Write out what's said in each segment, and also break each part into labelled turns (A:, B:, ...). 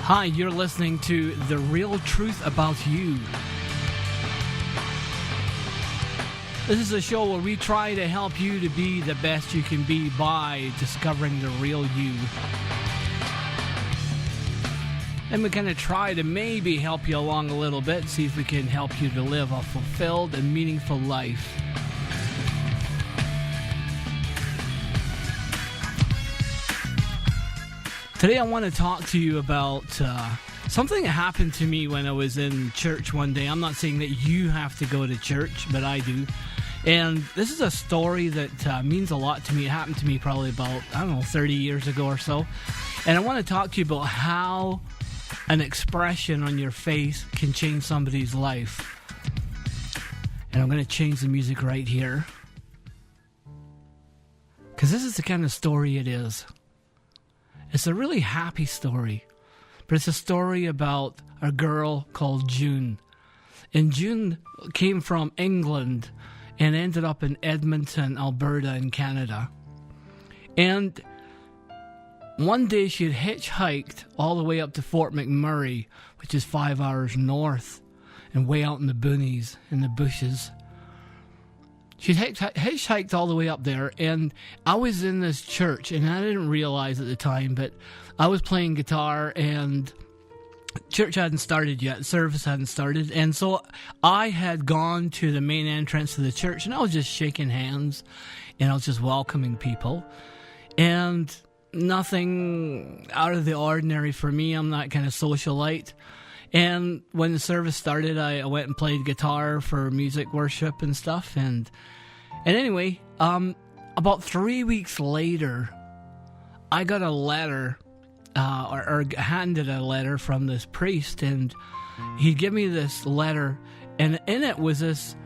A: Hi, you're listening to The Real Truth About You. This is a show where we try to help you to be the best you can be by discovering the real you. And we're going to try to maybe help you along a little bit, see if we can help you to live a fulfilled and meaningful life. Today I want to talk to you about something that happened to me when I was in church one day. I'm not saying that you have to go to church, but I do. And this is a story that means a lot to me. It happened to me probably about, 30 years ago or so. And I want to talk to you about how an expression on your face can change somebody's life. And I'm going to change the music right here, because this is the kind of story it is. It's a really happy story, but it's a story about a girl called June. And June came from England and ended up in Edmonton, Alberta in Canada. And one day she had hitchhiked all the way up to Fort McMurray, which is 5 hours north and way out in the boonies, in the bushes. She'd hitchhiked all the way up there, and I was in this church, and I didn't realize at the time, but I was playing guitar, and church hadn't started yet, service hadn't started, and so I had gone to the main entrance of the church, and I was just shaking hands, and I was just welcoming people, and nothing out of the ordinary for me. I'm not kind of socialite. And when the service started, I went and played guitar for music worship and stuff. And anyway, about 3 weeks later, I got a letter, or handed a letter from this priest. And he'd give me this letter. And in it was this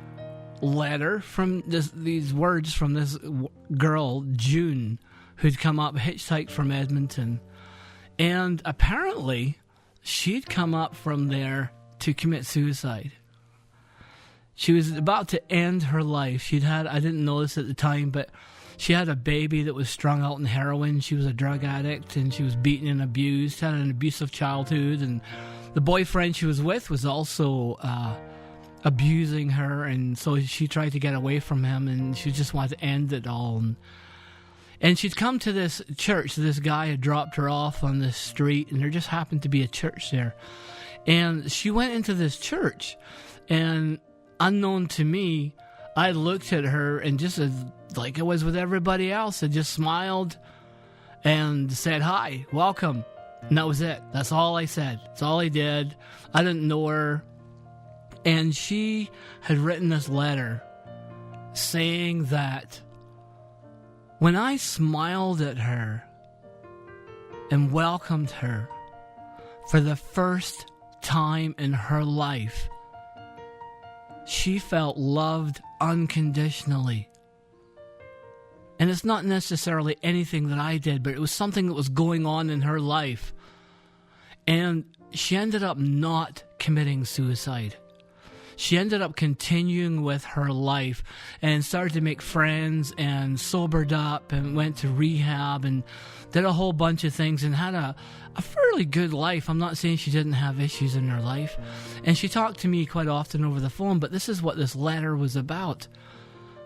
A: letter from these words from this girl, June, who'd come up hitchhiked from Edmonton. And apparently she'd come up from there to commit suicide. She was about to end her life. I didn't know this at the time, but she had a baby that was strung out in heroin. She was a drug addict, and she was beaten and abused, had an abusive childhood, and the boyfriend she was with was also abusing her, and so she tried to get away from him, and she just wanted to end it all. And she'd come to this church. This guy had dropped her off on this street, and there just happened to be a church there. And she went into this church, and unknown to me, I looked at her, and just as like it was with everybody else, I just smiled and said, "Hi, welcome." And that was it. That's all I said. That's all I did. I didn't know her. And she had written this letter saying that when I smiled at her and welcomed her for the first time in her life, she felt loved unconditionally. And it's not necessarily anything that I did, but it was something that was going on in her life. And she ended up not committing suicide. She ended up continuing with her life and started to make friends and sobered up and went to rehab and did a whole bunch of things and had a fairly good life. I'm not saying she didn't have issues in her life. And she talked to me quite often over the phone, but this is what this letter was about.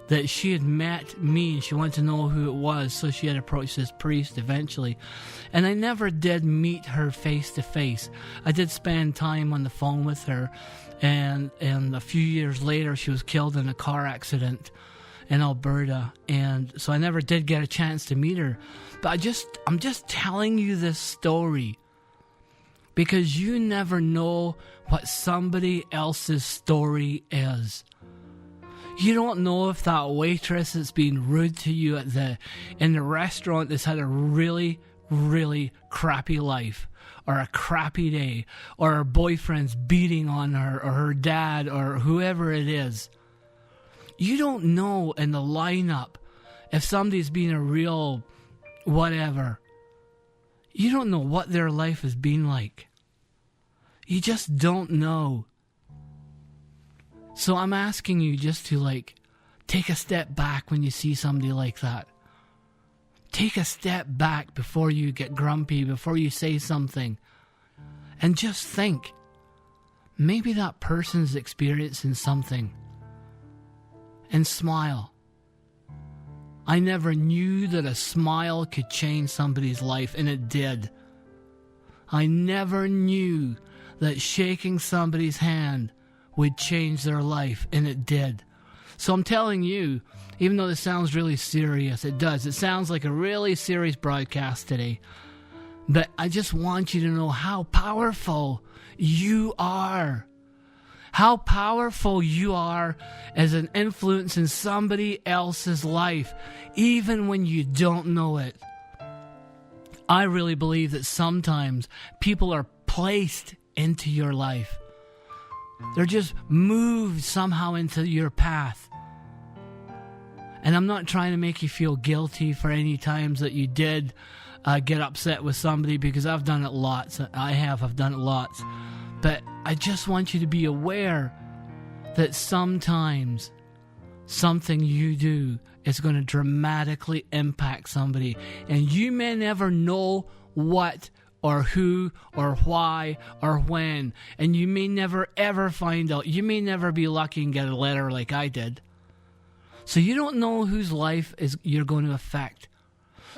A: That she had met me and she wanted to know who it was, so she had approached this priest eventually. And I never did meet her face to face. I did spend time on the phone with her, and a few years later she was killed in a car accident in Alberta, and so I never did get a chance to meet her. But I'm just telling you this story because you never know what somebody else's story is. You don't know if that waitress that's being rude to you in the restaurant has had a really, really crappy life, or a crappy day, or her boyfriend's beating on her, or her dad, or whoever it is. You don't know in the lineup if somebody's being a real whatever. You don't know what their life has been like. You just don't know. So I'm asking you just to take a step back when you see somebody like that. Take a step back before you get grumpy, before you say something. And just think, maybe that person's experiencing something. And smile. I never knew that a smile could change somebody's life, and it did. I never knew that shaking somebody's hand would change their life, and it did. So I'm telling you, even though this sounds really serious, it does. It sounds like a really serious broadcast today. But I just want you to know how powerful you are. How powerful you are as an influence in somebody else's life, even when you don't know it. I really believe that sometimes people are placed into your life. They're just moved somehow into your path. And I'm not trying to make you feel guilty for any times that you did get upset with somebody, because I've done it lots. I've done it lots. But I just want you to be aware that sometimes something you do is going to dramatically impact somebody. And you may never know what or who or why or when. And you may never ever find out. You may never be lucky and get a letter like I did. So you don't know whose life you're going to affect.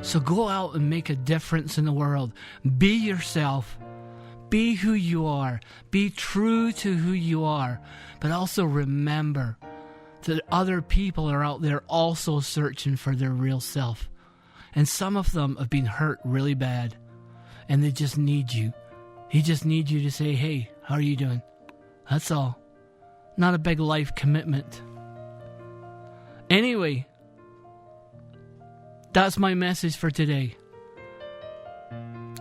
A: So go out and make a difference in the world. Be yourself. Be who you are. Be true to who you are. But also remember that other people are out there also searching for their real self. And some of them have been hurt really bad. And they just need you. He just needs you to say, hey, how are you doing? That's all. Not a big life commitment. Anyway, that's my message for today.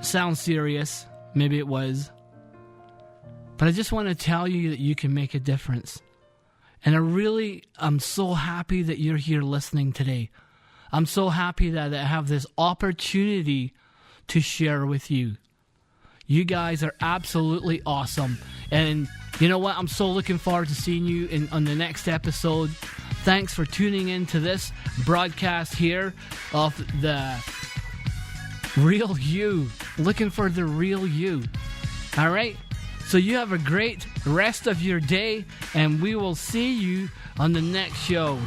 A: Sounds serious. Maybe it was. But I just want to tell you that you can make a difference. And I'm so happy that you're here listening today. I'm so happy that I have this opportunity to share with you. You guys are absolutely awesome. And you know what? I'm so looking forward to seeing you on the next episode. Thanks for tuning in to this broadcast here of the Real You. Looking for the real you. All right? So you have a great rest of your day, and we will see you on the next show.